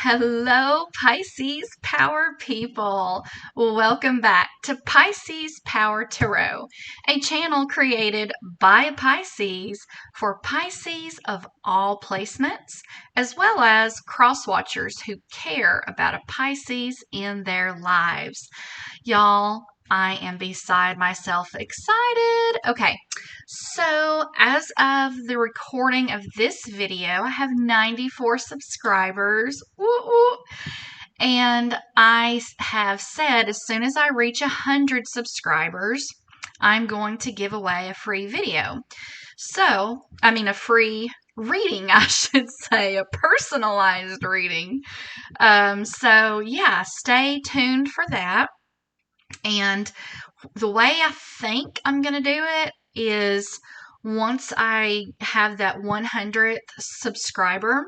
Hello, Pisces Power people. Welcome back to Pisces Power Tarot, a channel created by Pisces for Pisces of all placements, as well as cross-watchers who care about a Pisces in their lives. Y'all, I am beside myself excited. Okay, so as of the recording of this video, I have 94 subscribers. Woo woo. And I have said as soon as I reach 100 subscribers, I'm going to give away a free video. A free reading, I should say, a personalized reading. Yeah, stay tuned for that. And the way I think I'm going to do it is once I have that 100th subscriber,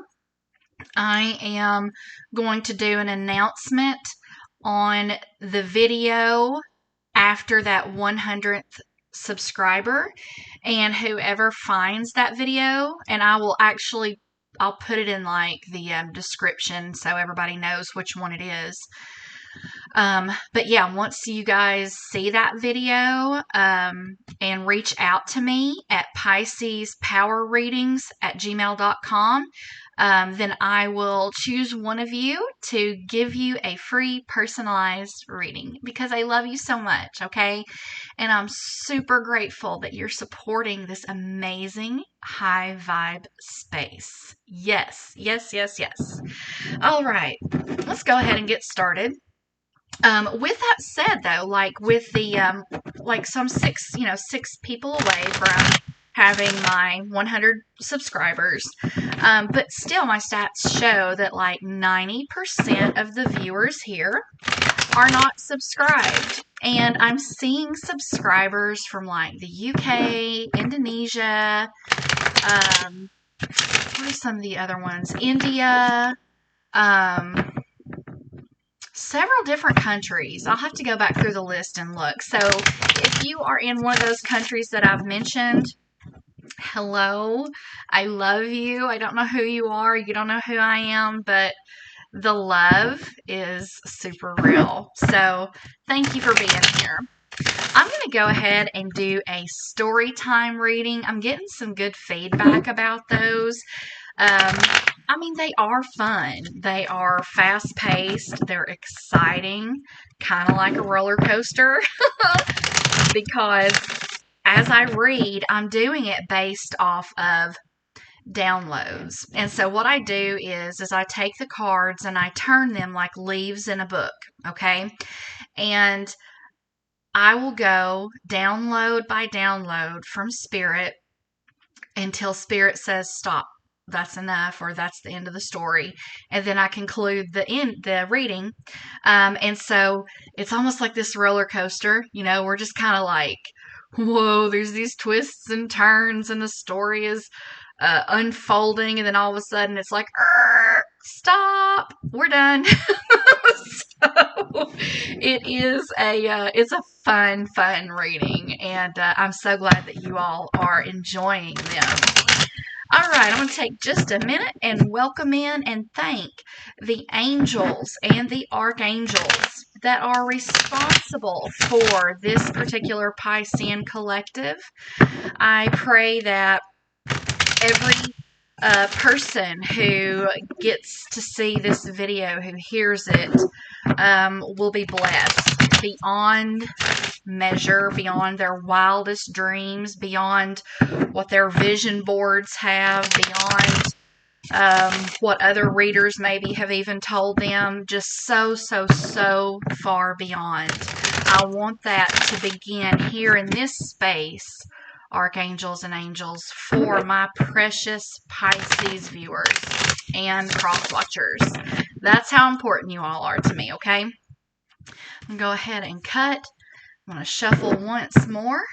I am going to do an announcement on the video after that 100th subscriber, and whoever finds that video, and I'll put it in like the description so everybody knows which one it is. But yeah, once you guys see that video and reach out to me at piscespowerreadings@gmail.com, then I will choose one of you to give you a free personalized reading because I love you so much, okay? And I'm super grateful that you're supporting this amazing high vibe space. Yes, yes, yes, yes. All right, let's go ahead and get started. With that said, though, like with the so I'm six people away from having my 100 subscribers, but still my stats show that like 90% of the viewers here are not subscribed, and I'm seeing subscribers from like the UK, Indonesia, what are some of the other ones? India, several different countries. I'll have to go back through the list and look. So if you are in one of those countries that I've mentioned, hello, I love you. I don't know who you are. You don't know who I am, but the love is super real. So thank you for being here. I'm going to go ahead and do a story time reading. I'm getting some good feedback about those. They are fun. They are fast-paced. They're exciting, kind of like a roller coaster, because as I read, I'm doing it based off of downloads. And so what I do is I take the cards and I turn them like leaves in a book, okay? And I will go download by download from Spirit until Spirit says stop. That's enough, or that's the end of the story, and then I conclude the reading. And so it's almost like this roller coaster. We're just kind of like, whoa, there's these twists and turns, and the story is unfolding, and then all of a sudden it's like, stop, we're done. So it's a fun reading, and I'm so glad that you all are enjoying them. All right, I'm going to take just a minute and welcome in and thank the angels and the archangels that are responsible for this particular Piscean collective. I pray that every person who gets to see this video, who hears it, will be blessed beyond measure, beyond their wildest dreams, beyond what their vision boards have, beyond what other readers maybe have even told them, just so far beyond. I want that to begin here in this space, archangels and angels, for my precious Pisces viewers and cross watchers. That's how important you all are to me, okay? I'm going to go ahead and cut. I'm going to shuffle once more,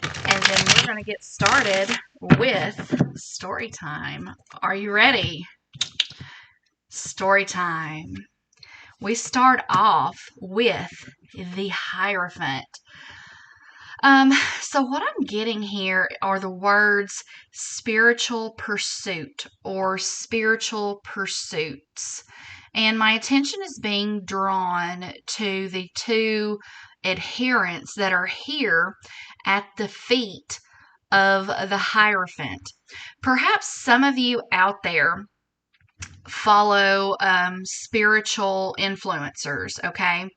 and then we're going to get started with story time. Are you ready? Story time. We start off with the Hierophant. So what I'm getting here are the words spiritual pursuit or spiritual pursuits. And my attention is being drawn to the two adherents that are here at the feet of the Hierophant. Perhaps some of you out there follow spiritual influencers, okay?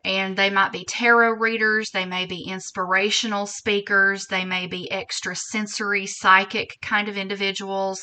And they might be tarot readers, they may be inspirational speakers, they may be extrasensory, psychic kind of individuals.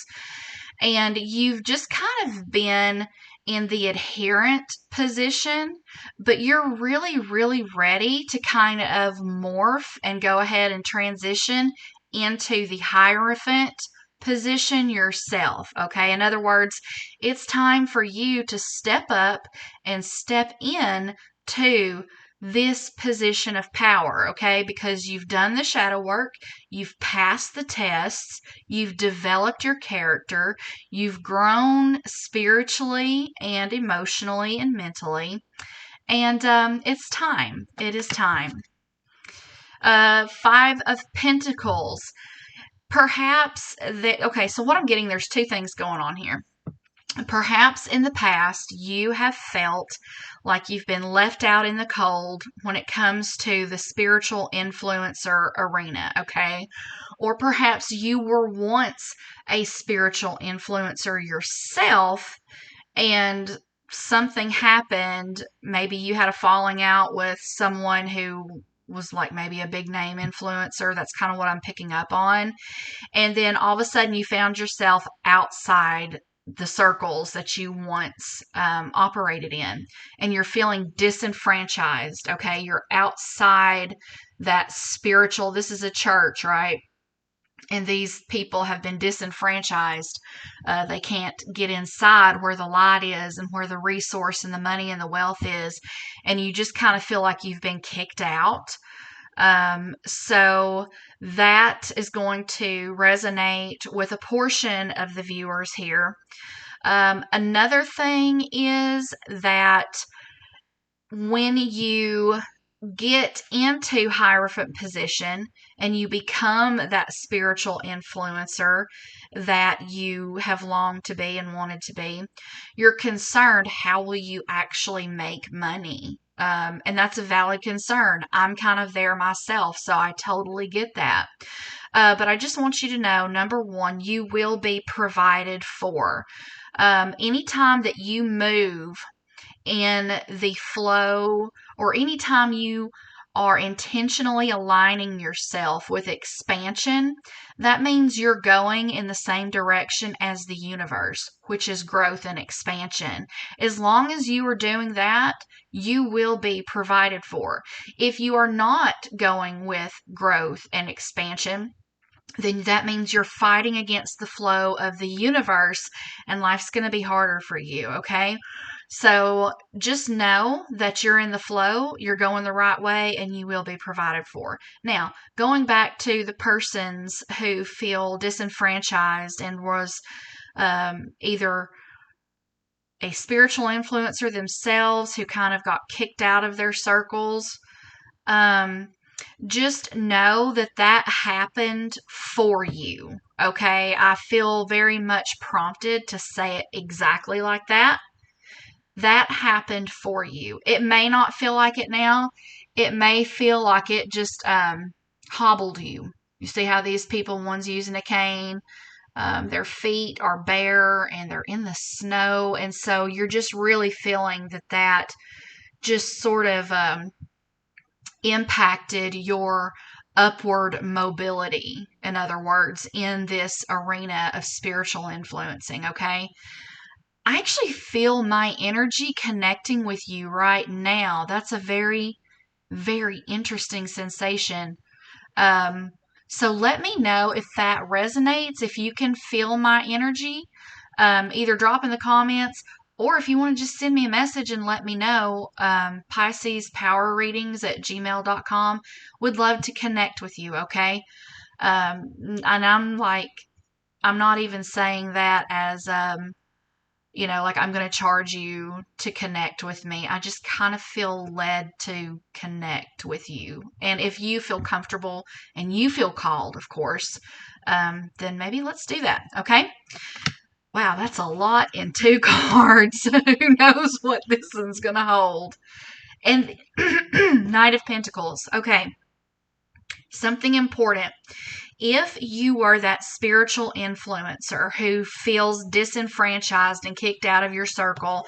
And you've just kind of been in the adherent position, but you're really, really ready to kind of morph and go ahead and transition into the Hierophant position yourself. Okay. In other words, it's time for you to step up and step in to this position of power, okay? Because you've done the shadow work, you've passed the tests, you've developed your character, you've grown spiritually and emotionally and mentally, and it's time. It is time. Five of Pentacles. Perhaps okay, so what I'm getting, there's two things going on here. Perhaps in the past you have felt like you've been left out in the cold when it comes to the spiritual influencer arena, okay? Or perhaps you were once a spiritual influencer yourself and something happened. Maybe you had a falling out with someone who was like maybe a big name influencer. That's kind of what I'm picking up on. And then all of a sudden you found yourself outside the circles that you once operated in, and you're feeling disenfranchised. Okay, you're outside that spiritual. This is a church, right? And these people have been disenfranchised. They can't get inside where the light is and where the resource and the money and the wealth is, and you just kind of feel like you've been kicked out. So that is going to resonate with a portion of the viewers here. Another thing is that when you get into Hierophant position and you become that spiritual influencer that you have longed to be and wanted to be, you're concerned, how will you actually make money? And that's a valid concern. I'm kind of there myself, so I totally get that. But I just want you to know, number one, you will be provided for. Anytime that you move in the flow, or anytime you are intentionally aligning yourself with expansion, that means you're going in the same direction as the universe, which is growth and expansion. As long as you are doing that, you will be provided for. If you are not going with growth and expansion, then that means you're fighting against the flow of the universe, and life's going to be harder for you, okay? So just know that you're in the flow, you're going the right way, and you will be provided for. Now, going back to the persons who feel disenfranchised and was either a spiritual influencer themselves who kind of got kicked out of their circles, just know that that happened for you, okay? I feel very much prompted to say it exactly like that. That happened for you. It may not feel like it now. It may feel like it just hobbled you. You see how these people, one's using a cane, their feet are bare and they're in the snow. And so you're just really feeling that just sort of impacted your upward mobility, in other words, in this arena of spiritual influencing, okay? I actually feel my energy connecting with you right now. That's a very, very interesting sensation. So let me know if that resonates, if you can feel my energy. Either drop in the comments, or if you want to just send me a message and let me know, piscespowerreadings@gmail.com. Would love to connect with you, okay? And I'm not even saying that as like I'm going to charge you to connect with me. I just kind of feel led to connect with you. And if you feel comfortable and you feel called, of course, then maybe let's do that. Okay. Wow, that's a lot in 2 cards. Who knows what this one's going to hold? And Knight of Pentacles. Okay. Something important. If you are that spiritual influencer who feels disenfranchised and kicked out of your circle,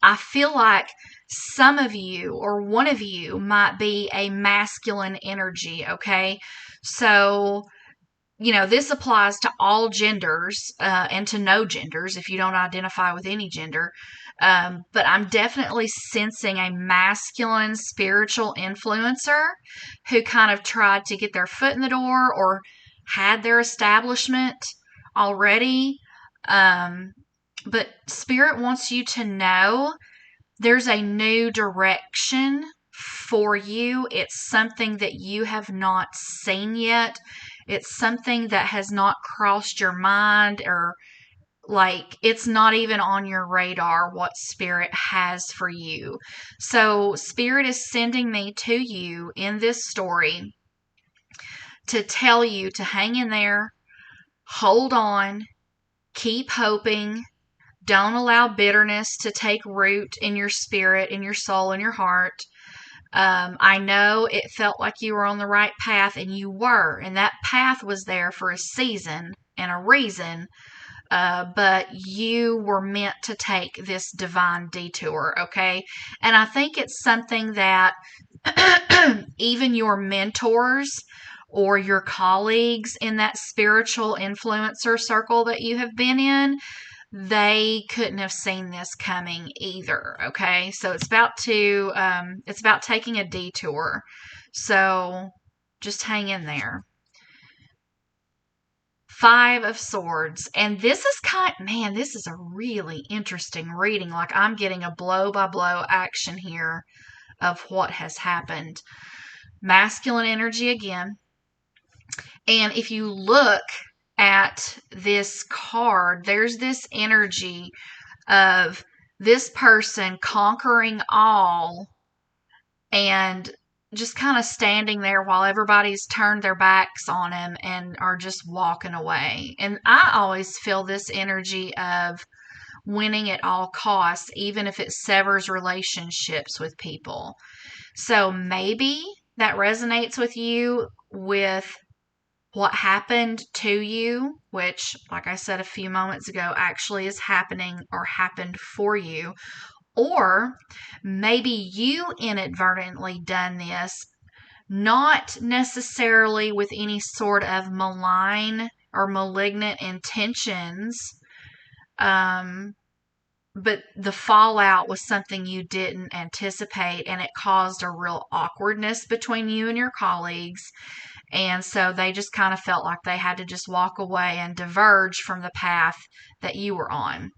I feel like some of you or one of you might be a masculine energy, okay? So, this applies to all genders and to no genders if you don't identify with any gender. But I'm definitely sensing a masculine spiritual influencer who kind of tried to get their foot in the door or had their establishment already. But Spirit wants you to know there's a new direction for you. It's something that you have not seen yet. It's something that has not crossed your mind, or like it's not even on your radar what Spirit has for you. So Spirit is sending me to you in this story to tell you to hang in there, hold on, keep hoping. Don't allow bitterness to take root in your spirit, in your soul, in your heart. I know it felt like you were on the right path, and you were, and that path was there for a season and a reason, but you were meant to take this divine detour, okay? And I think it's something that even your mentors or your colleagues in that spiritual influencer circle that you have been in, they couldn't have seen this coming either. Okay, so it's about taking a detour. So just hang in there. 5 of Swords, and this is a really interesting reading. Like I'm getting a blow by blow action here of what has happened. Masculine energy again. And if you look at this card, there's this energy of this person conquering all and just kind of standing there while everybody's turned their backs on him and are just walking away. And I always feel this energy of winning at all costs, even if it severs relationships with people. So maybe that resonates with you with what happened to you, which, like I said a few moments ago, actually is happening or happened for you. Or maybe you inadvertently done this, not necessarily with any sort of malign or malignant intentions, but the fallout was something you didn't anticipate, and it caused a real awkwardness between you and your colleagues. And so they just kind of felt like they had to just walk away and diverge from the path that you were on.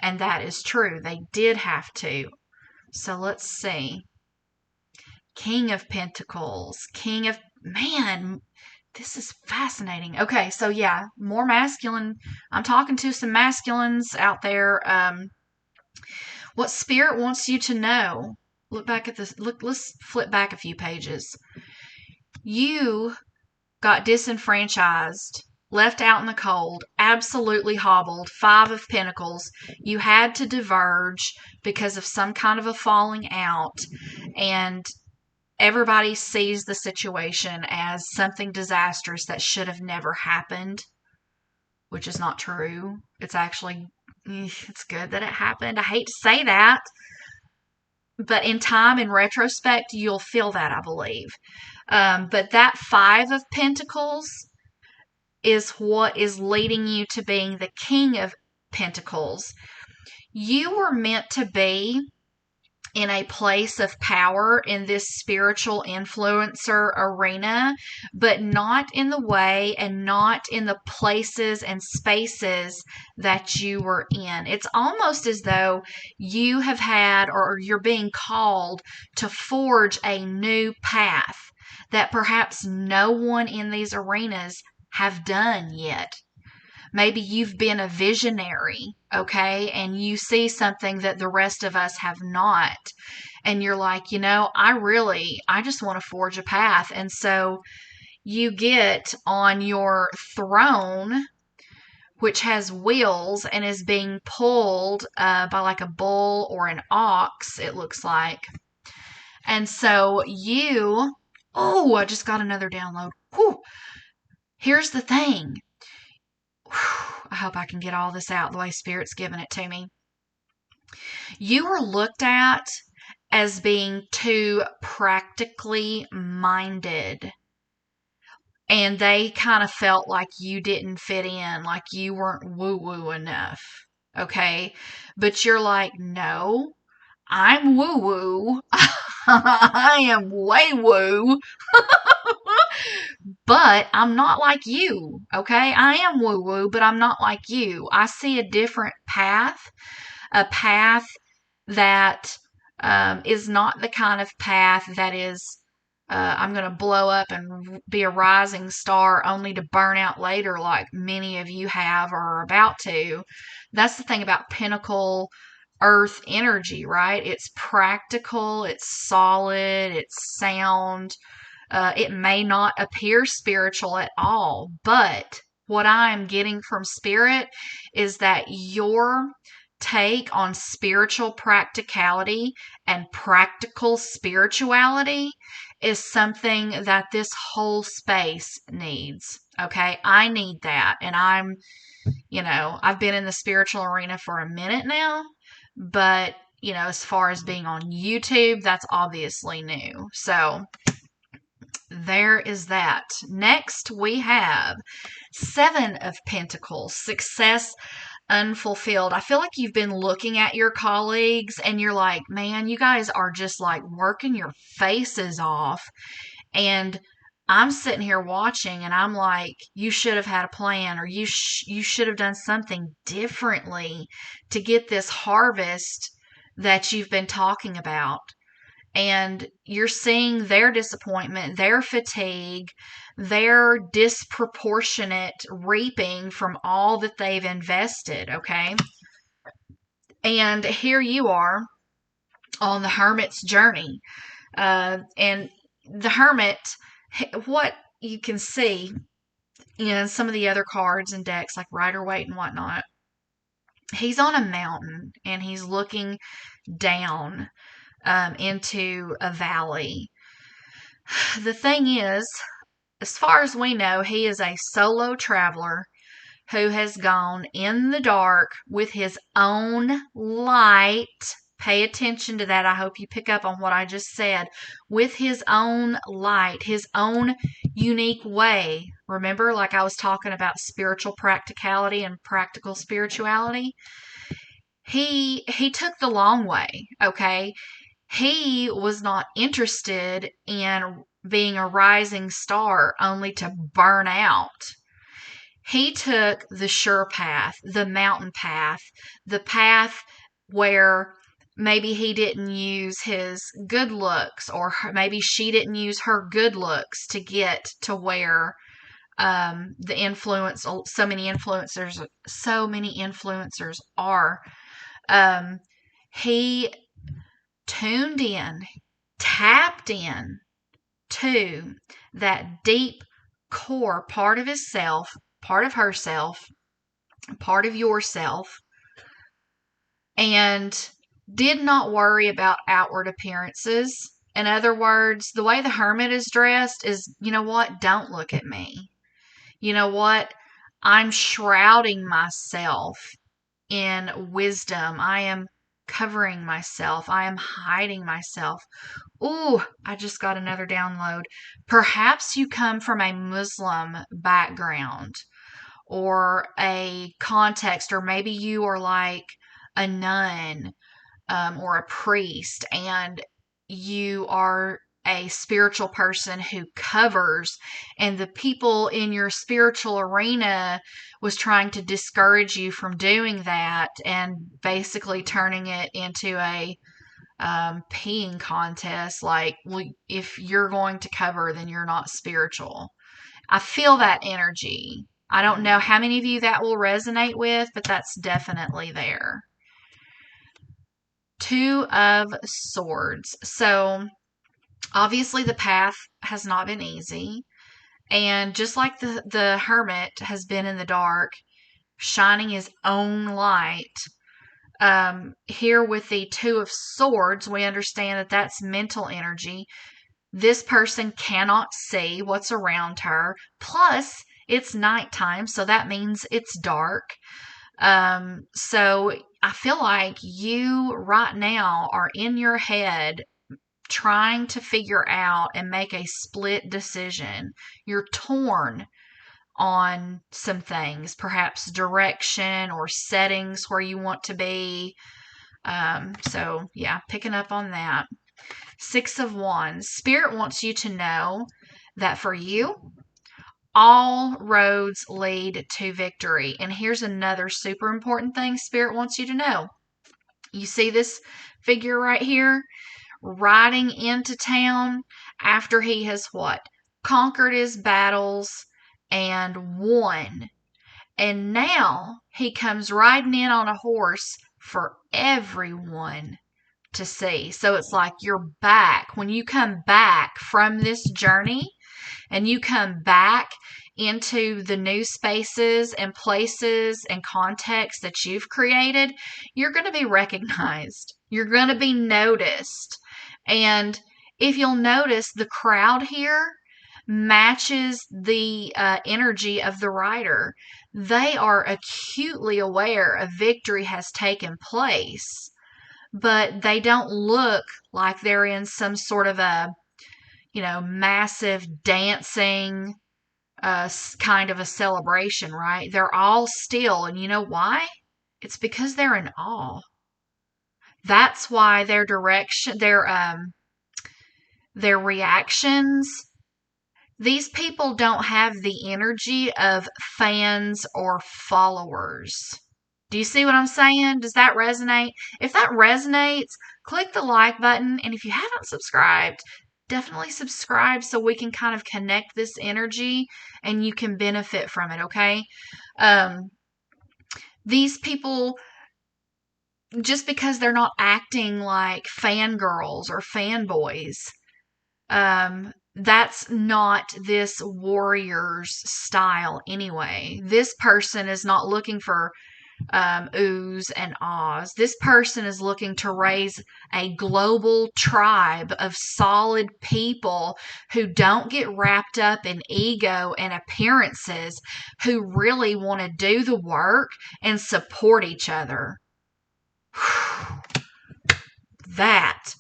And that is true. They did have to. So let's see. King of Pentacles. Man, this is fascinating. Okay, so yeah, more masculine. I'm talking to some masculines out there. What Spirit wants you to know. Look back at this. Let's flip back a few pages. You got disenfranchised, left out in the cold, absolutely hobbled, 5 of Pentacles. You had to diverge because of some kind of a falling out, and everybody sees the situation as something disastrous that should have never happened, which is not true. It's actually, it's good that it happened. I hate to say that, but in time, in retrospect, you'll feel that, I believe. But that 5 of Pentacles is what is leading you to being the King of Pentacles. You were meant to be in a place of power in this spiritual influencer arena, but not in the way and not in the places and spaces that you were in. It's almost as though you have had, or you're being called to forge a new path that perhaps no one in these arenas have done yet. Maybe you've been a visionary, okay, and you see something that the rest of us have not. And you're like, I just want to forge a path. And so you get on your throne, which has wheels and is being pulled by like a bull or an ox, it looks like. And so I just got another download. Whew. Here's the thing. Whew, I hope I can get all this out the way Spirit's giving it to me. You were looked at as being too practically minded. And they kind of felt like you didn't fit in, like you weren't woo-woo enough. Okay? But you're like, no, I'm woo-woo. I am way woo. But I'm not like you. Okay? I am woo-woo, but I'm not like you. I see a different path, a path that is not the kind of path that is I'm going to blow up and be a rising star only to burn out later like many of you have or are about to. That's the thing about pinnacle earth energy, right? It's practical, it's solid, it's sound. It may not appear spiritual at all, but what I'm getting from Spirit is that your take on spiritual practicality and practical spirituality is something that this whole space needs. Okay. I need that. And I've been in the spiritual arena for a minute now, but, as far as being on YouTube, that's obviously new. So there is that. Next, we have Seven of Pentacles, success unfulfilled. I feel like you've been looking at your colleagues and you're like, man, you guys are just like working your faces off. And I'm sitting here watching and I'm like, you should have had a plan, or you should have done something differently to get this harvest that you've been talking about. And you're seeing their disappointment, their fatigue, their disproportionate reaping from all that they've invested, okay? And here you are on the Hermit's journey. And the Hermit, what you can see in some of the other cards and decks, like Rider-Waite and whatnot, he's on a mountain and he's looking down into a valley. The thing is, as far as we know, he is a solo traveler who has gone in the dark with his own light. Pay attention to that. I hope you pick up on what I just said. With his own light, his own unique way. Remember, like I was talking about spiritual practicality and practical spirituality? He took the long way, okay? He was not interested in being a rising star only to burn out. He took the sure path, the mountain path, the path where maybe he didn't use his good looks, or maybe she didn't use her good looks to get to where the influence, so many influencers are. He tuned in, tapped in to that deep core part of his self, part of herself, part of yourself, and did not worry about outward appearances. In other words, the way the Hermit is dressed is, you know what? Don't look at me. You know what? I'm shrouding myself in wisdom. I am covering myself. I am hiding myself. Ooh, I just got another download. Perhaps you come from a Muslim background or a context, or maybe you are like a nun or a priest, and you are a spiritual person who covers, and the people in your spiritual arena was trying to discourage you from doing that and basically turning it into a peeing contest. Like, well, if you're going to cover, then you're not spiritual. I feel that energy. I don't know how many of you that will resonate with, but that's definitely there. Two of Swords. So obviously the path has not been easy. And just like the hermit has been in the dark, shining his own light, here with the Two of Swords, we understand that that's mental energy. This person cannot see what's around her. Plus, it's nighttime, so that means it's dark. So I feel like you right now are in your head trying to figure out and make a split decision. You're torn on some things, perhaps direction or settings where you want to be. So yeah, picking up on that. Six of Wands. Spirit wants you to know that for you, all roads lead to victory. And here's another super important thing Spirit wants you to know. You see this figure right here riding into town after he has what? Conquered his battles and won. And now he comes riding in on a horse for everyone to see. So it's like you're back. When you come back from this journey and you come back into the new spaces and places and contexts that you've created, you're going to be recognized. You're going to be noticed. And if you'll notice, the crowd here matches the energy of the writer. They are acutely aware a victory has taken place, but they don't look like they're in some sort of a, massive dancing kind of a celebration, right? They're all still. And you know why? It's because they're in awe. That's why their direction, their reactions, these people don't have the energy of fans or followers. Do you see what I'm saying? Does that resonate? If that resonates, click the like button. And if you haven't subscribed, definitely subscribe so we can kind of connect this energy and you can benefit from it, okay? These people, just because they're not acting like fangirls or fanboys, that's not this warrior's style anyway. This person is not looking for oohs and ahs. This person is looking to raise a global tribe of solid people who don't get wrapped up in ego and appearances, who really want to do the work and support each other.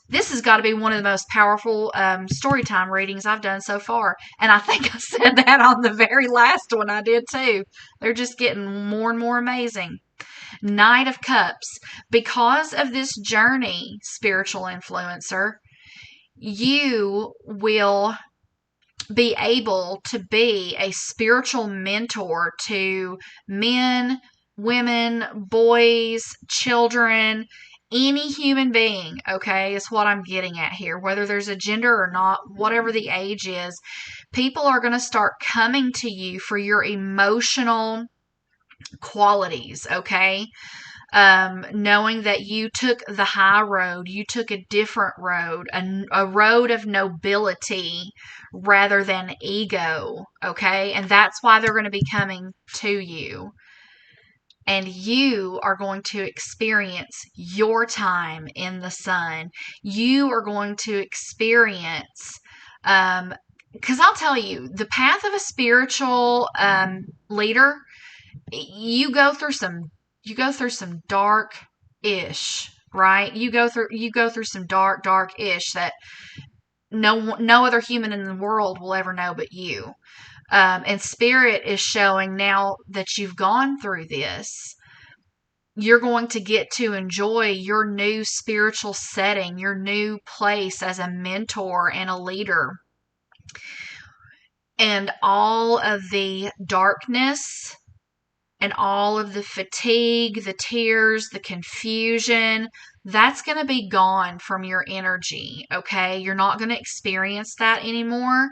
This has got to be one of the most powerful Storytime readings I've done so far. And I think I said that on the very last one I did too. They're just getting more and more amazing. Knight of Cups. Because of this journey, spiritual influencer, you will be able to be a spiritual mentor to men, women, boys, children, any human being, okay, is what I'm getting at here. Whether there's a gender or not, whatever the age is, people are going to start coming to you for your emotional qualities, okay? Knowing that you took the high road, you took a different road, a road of nobility rather than ego, okay? And that's why they're going to be coming to you. And you are going to experience your time in the sun. You are going to experience, because I'll tell you, the path of a spiritual leader, you go through some dark-ish, right? You go through some dark-ish that no other human in the world will ever know but you. And Spirit is showing now that you've gone through this, you're going to get to enjoy your new spiritual setting, your new place as a mentor and a leader. And all of the darkness and all of the fatigue, the tears, the confusion, that's going to be gone from your energy, okay? You're not going to experience that anymore.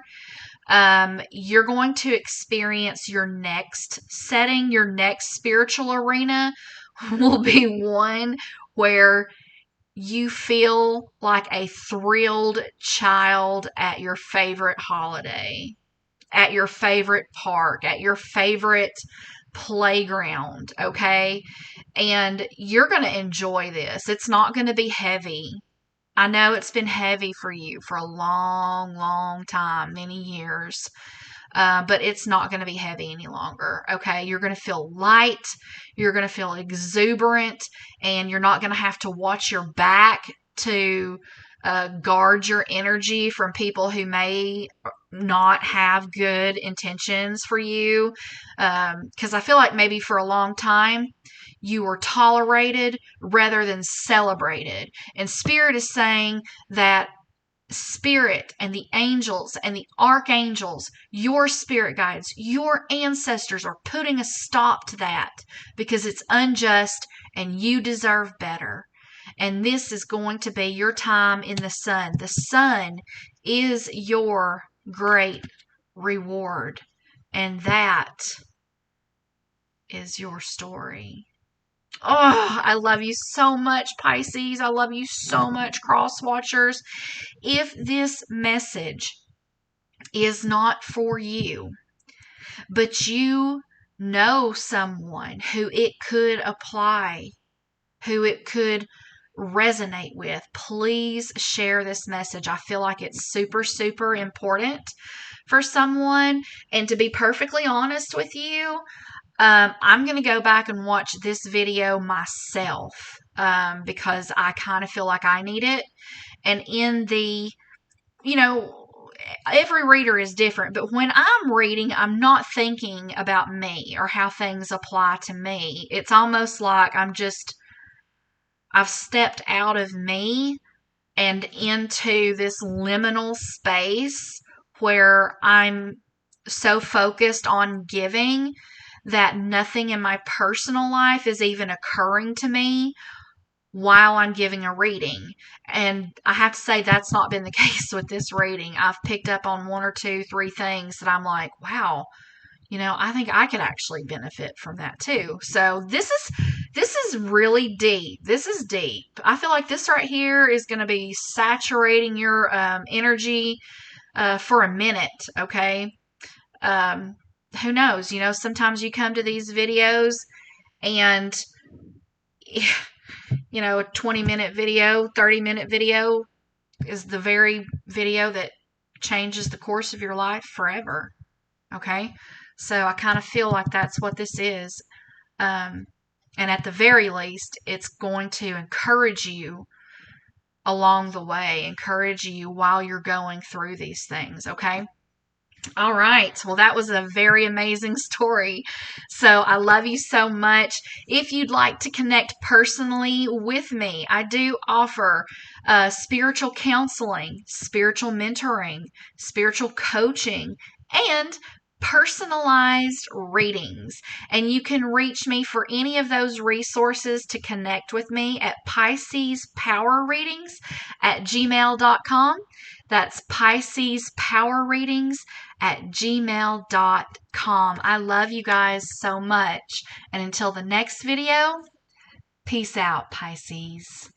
You're going to experience your next setting, your next spiritual arena will be one where you feel like a thrilled child at your favorite holiday, at your favorite park, at your favorite playground, okay? And you're going to enjoy this. It's not going to be heavy. I know it's been heavy for you for a long, long time, many years. But it's not going to be heavy any longer. Okay. You're going to feel light. You're going to feel exuberant, and you're not going to have to watch your back to guard your energy from people who may not have good intentions for you. Because I feel like maybe for a long time, you were tolerated rather than celebrated. And Spirit is saying that Spirit and the angels and the archangels, your spirit guides, your ancestors are putting a stop to that because it's unjust and you deserve better. And this is going to be your time in the sun. The sun is your great reward. And that is your story. Oh, I love you so much, Pisces. I love you so much, cross watchers. If this message is not for you, but you know someone who it could apply, who it could resonate with, please share this message. I feel like it's super, super important for someone. And to be perfectly honest with you, I'm going to go back and watch this video myself because I kind of feel like I need it. And in the, you know, every reader is different, but when I'm reading, I'm not thinking about me or how things apply to me. It's almost like I've stepped out of me and into this liminal space where I'm so focused on giving that nothing in my personal life is even occurring to me while I'm giving a reading. And I have to say that's not been the case with this reading. I've picked up on one or two, three things that I'm like, wow, I think I could actually benefit from that too. So this is really deep. This is deep. I feel like this right here is going to be saturating your energy for a minute. Okay. Who knows? Sometimes you come to these videos and a 20-minute video, 30-minute video is the very video that changes the course of your life forever. Okay? So I kind of feel like that's what this is. And at the very least, it's going to encourage you along the way, encourage you while you're going through these things. Okay? All right. Well, that was a very amazing story. So I love you so much. If you'd like to connect personally with me, I do offer spiritual counseling, spiritual mentoring, spiritual coaching, and personalized readings. And you can reach me for any of those resources to connect with me at piscespowerreadings at gmail.com. That's piscespowerreadings@gmail.com. I love you guys so much. And until the next video, peace out, Pisces.